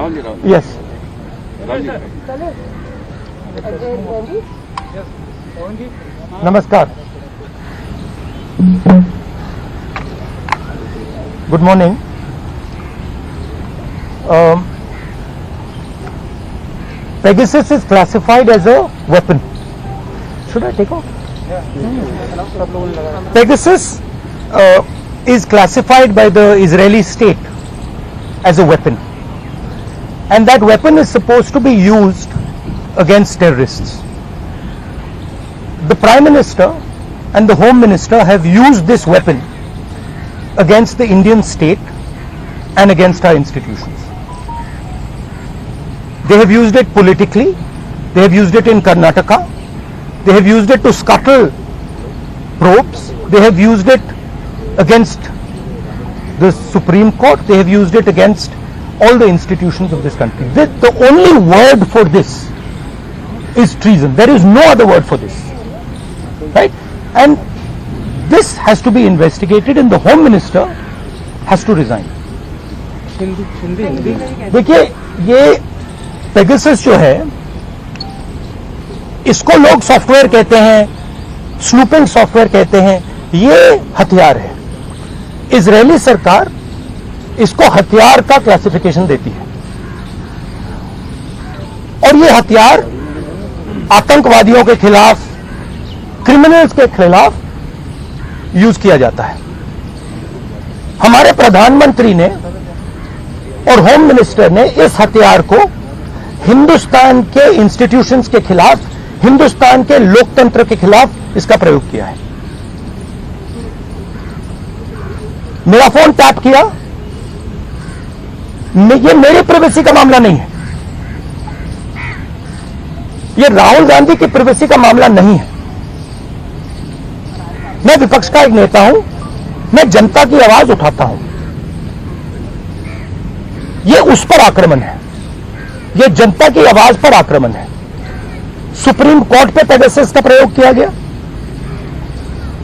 Yes. Namaskar. Good morning. Pegasus is classified as a weapon. Should I take off? Pegasus is classified by the Israeli state as a weapon, and that weapon is supposed to be used against terrorists. The Prime Minister and the Home Minister have used this weapon against the Indian state and against our institutions. They have used it politically, they have used it in Karnataka, they have used it to scuttle probes, they have used it against the Supreme Court, they have used it against all the institutions of this country. The only word for this is treason. There is no other word for this. Right? And this has to be investigated and the Home Minister has to resign. देखिए ये Pegasus जो है इसको लोग software कहते हैं, snooping software कहते हैं, ये हथियार है. इजरायली सरकार इसको हथियार का क्लासिफिकेशन देती है और ये हथियार आतंकवादियों के खिलाफ, क्रिमिनल्स के खिलाफ यूज किया जाता है. हमारे प्रधानमंत्री ने और होम मिनिस्टर ने इस हथियार को हिंदुस्तान के इंस्टीट्यूशंस के खिलाफ, हिंदुस्तान के लोकतंत्र के खिलाफ इसका प्रयोग किया है. मेरा फोन टैप किया, ये मेरी प्राइवेसी का मामला नहीं है, ये राहुल गांधी की प्राइवेसी का मामला नहीं है. मैं विपक्ष का एक नेता हूं, मैं जनता की आवाज उठाता हूं. ये उस पर आक्रमण है, ये जनता की आवाज पर आक्रमण है. सुप्रीम कोर्ट पे पेगासस का प्रयोग किया गया.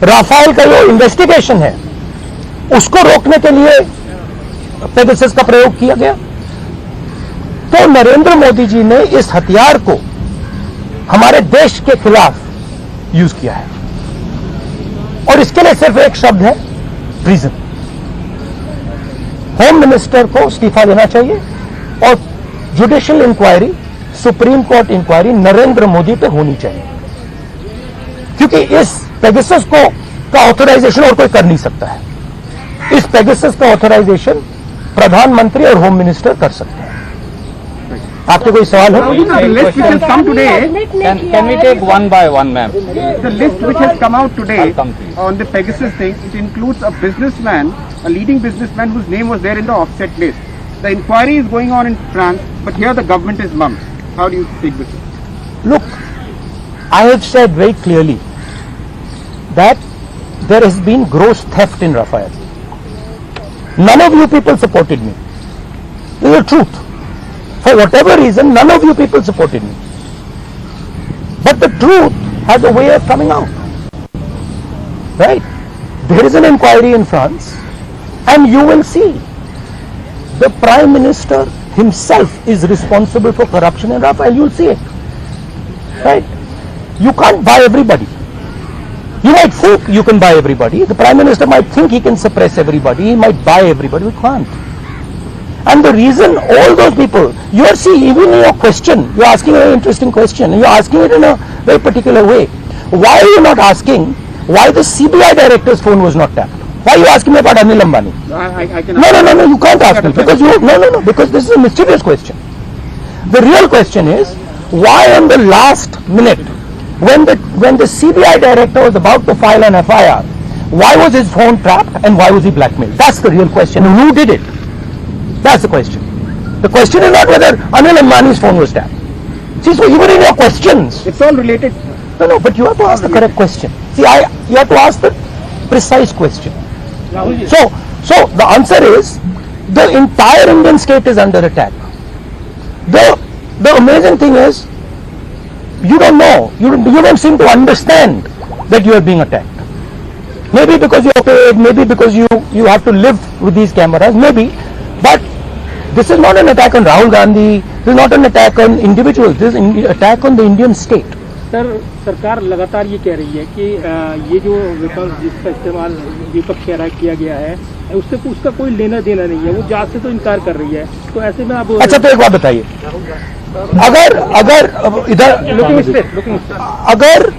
राफेल का जो इन्वेस्टिगेशन है उसको रोकने के लिए पेगासस का प्रयोग किया गया. तो नरेंद्र मोदी जी ने इस हथियार को हमारे देश के खिलाफ यूज किया है और इसके लिए सिर्फ एक शब्द है, ट्रीजन. होम मिनिस्टर को इस्तीफा देना चाहिए और judicial inquiry, supreme court inquiry Narendra Modi पे होनी चाहिए, क्योंकि इस पेगासस को का ऑथराइजेशन और कोई कर नहीं सकता है. इस पेगासस का ऑथराइजेशन प्रधानमंत्री और होम मिनिस्टर कर सकते हैं. आपके कोई सवाल है? The list which has come today, Can we take one by one, ma'am? the list which has come out today on the Pegasus thing, it includes a businessman, a leading businessman whose name was there in the offset list. The inquiry is going on in France, but here the government is mum. How do you take this? Look, I have said very clearly that there has been gross theft in Rafael. None of you people supported me. This is the truth. For whatever reason, none of you people supported me. But the truth has a way of coming out. Right? There is an inquiry in France, and you will see the Prime Minister himself is responsible for corruption in Rafael. You'll see it. Right? You can't buy everybody. You might think you can buy everybody. The Prime Minister might think he can suppress everybody. He might buy everybody. We can't. And the reason all those people, you are seeing, even in your question, you are asking a very interesting question, and you are asking it in a very particular way. Why are you not asking why the CBI director's phone was not tapped? Why are you asking me about Anil Ambani? I can. No, you can't ask me, because no, because this is a mysterious question. The real question is, why on the last minute, when the CBI director was about to file an FIR, why was his phone tapped and why was he blackmailed? That's the real question. And who did it? That's the question. The question is not whether Anil Ambani's phone was tapped. See, so even in your questions, It's all related. no, but you have to ask the correct question. See, you have to ask the precise question. So the answer is, the entire Indian state is under attack. The amazing thing is, you don't know, you don't seem to understand that you are being attacked. Maybe because you are paid, maybe because you have to live with these cameras, maybe, but This is not an attack on Rahul Gandhi. This is not an attack on individuals. This is an attack on the Indian state. Sir सरकार लगातार ये कह रही है कि ये जो विपक्ष जिसका इस्तेमाल विपक्ष कह रहा किया गया है उससे उसका कोई लेना देना नहीं है, वो जांच से तो इनकार कर रही है। तो ऐसे में आप अच्छा, तो एक बात बताइए, अगर इधर अगर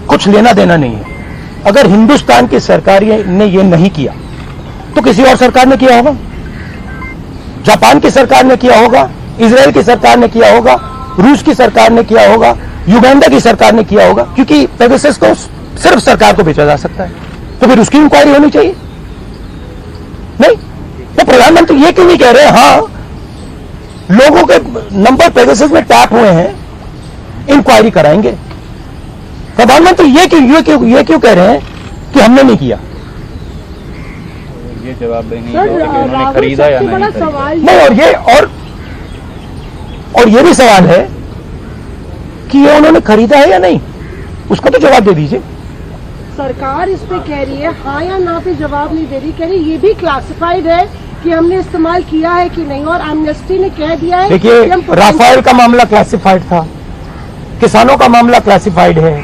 कुछ लेना देना नहीं है, अगर हिंदुस्तान की सरकार ने ये नहीं किया तो किसी और सरकार ने किया होगा, जापान की सरकार ने किया होगा, इजराइल की सरकार ने किया होगा, रूस की सरकार ने किया होगा, युगांडा की सरकार ने किया होगा, क्योंकि पेगासस को सिर्फ सरकार को बेचा जा सकता है, तो फिर उसकी इंक्वायरी होनी चाहिए। नहीं तो प्रधानमंत्री ये क्यों नहीं कह रहे हाँ लोगों के नंबर पेगासस में टैप हुए हैं, इंक्वायरी कराएंगे। प्रधानमंत्री ये क्यों कह रहे हैं कि हमने नहीं किया? ये जवाब देंगे कि उन्होंने खरीदा या नहीं खरीदा। नहीं, और ये भी सवाल है कि ये उन्होंने खरीदा है या नहीं, उसका तो जवाब दे दीजिए। सरकार इस पे कह रही है हाँ या ना पे जवाब नहीं दे रही, कह रही ये भी क्लासिफाइड है कि हमने इस्तेमाल किया है कि नहीं, और एमनेस्टी ने कह दिया है। देखिए, राफेल का मामला क्लासिफाइड था, किसानों का मामला क्लासिफाइड है,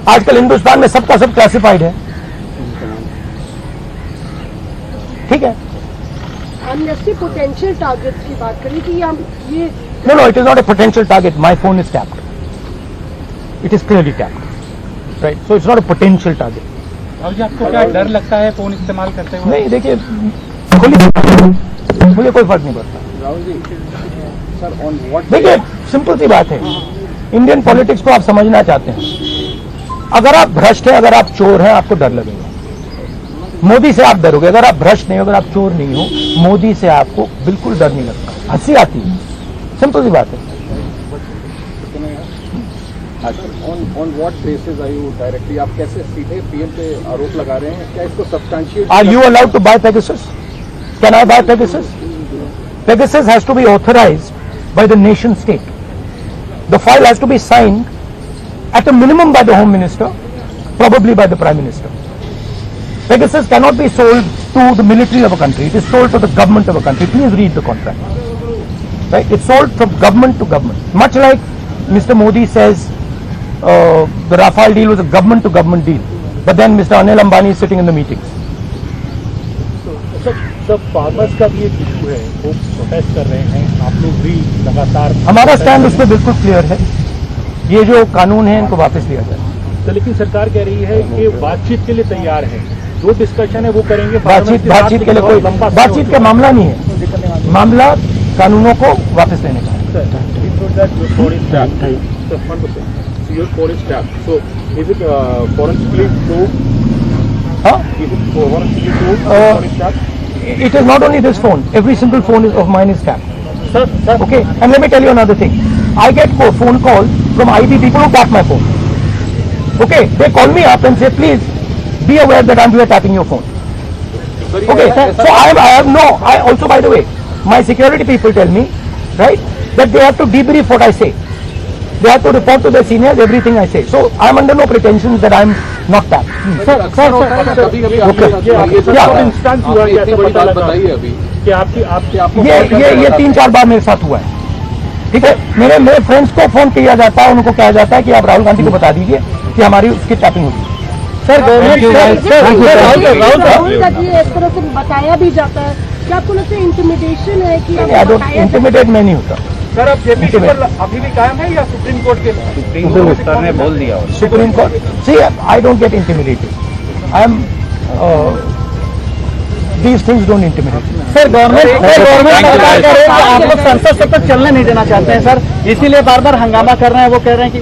आजकल हिंदुस्तान में सबका सब क्लासिफाइड है। ठीक है, एमनेस्टी पोटेंशियल टारगेट की बात करें कि हम ये No, it is not a potential target. My phone is tapped. It is clearly tapped. Right? So it's not a potential target. Rahul ji, आपको क्या डर लगता है फोन इस्तेमाल करते हुए? नहीं, देखिए, मुझे कोई फर्क नहीं पड़ता। Rahul ji, sir on what? देखिए, सिंपल सी बात है, इंडियन पॉलिटिक्स को आप समझना चाहते हैं, अगर आप भ्रष्ट हैं, अगर आप चोर हैं, आपको डर लगेगा। मोदी से आप डरोगे, अगर आप भ्रष्ट नहीं हो, अगर आप चोर नहीं हो, मोदी से आपको बिल्कुल डर नहीं लगता, हंसी आती है। सिंपल सी बात है। On what basis are you directly, आप कैसे सीधे पीएम पे आरोप लगा रहे हैं? क्या इसको substantiate? Are you allowed to buy Pegasus? Can I buy Pegasus? Pegasus has to be authorized by the nation state. The file has to be signed at a minimum by the Home Minister, probably by the Prime Minister. Pegasus cannot be sold to the military of a country. It is sold to the government of a country. Please read the contract. Right? It's sold from government to government. Much like Mr. Modi says the Rafale deal was a government to government deal. But then Mr. Anil Ambani is sitting in the meetings. सब farmers का भी एक issue है, वो protest कर रहे हैं, आप लोग भी लगातार। हमारा स्टैंड उस पर बिल्कुल क्लियर है, ये जो कानून है इनको वापस लिया जाए। तो लेकिन सरकार कह रही है कि बातचीत के लिए तैयार है, जो डिस्कशन है वो करेंगे। बातचीत के लिए कोई बातचीत का मामला नहीं है, मामला कानूनों को वापस लेने का है। It is not only this phone. Every single phone of mine is tapped. Okay, and let me tell you another thing. I get phone calls from IB people who tap my phone. Okay, they call me up and say, please be aware that we are tapping your phone. Okay, so I also, by the way, my security people tell me, right, that they have to debrief what I say. They have to report to their seniors everything I say. So I am under no pretensions that I am not tapped. ये 3-4 बार मेरे साथ हुआ है। ठीक है, मेरे friends को phone किया जाता है, उनको कहा जाता है कि आप राहुल गांधी को बता दीजिए कि हमारी उसकी टैपिंग होगी। सर, राहुल गांधी इस तरह से बताया भी जाता है, क्या आपको लगता है इंटिमिडेशन है कि इंटिमिडेट में नहीं होता। सर, अब जेपी पर अभी भी कायम है या सुप्रीम कोर्ट के? सुप्रीम कोर्ट सर ने बोल दिया। Supreme court, see, I don't get intimidated, I am these things don't intimidate. Sir, government सरकार कह रहे हैं कि आप लोग संसद तक चलने नहीं देना चाहते हैं सर, इसीलिए बार बार हंगामा कर रहे हैं। वो कह रहे हैं कि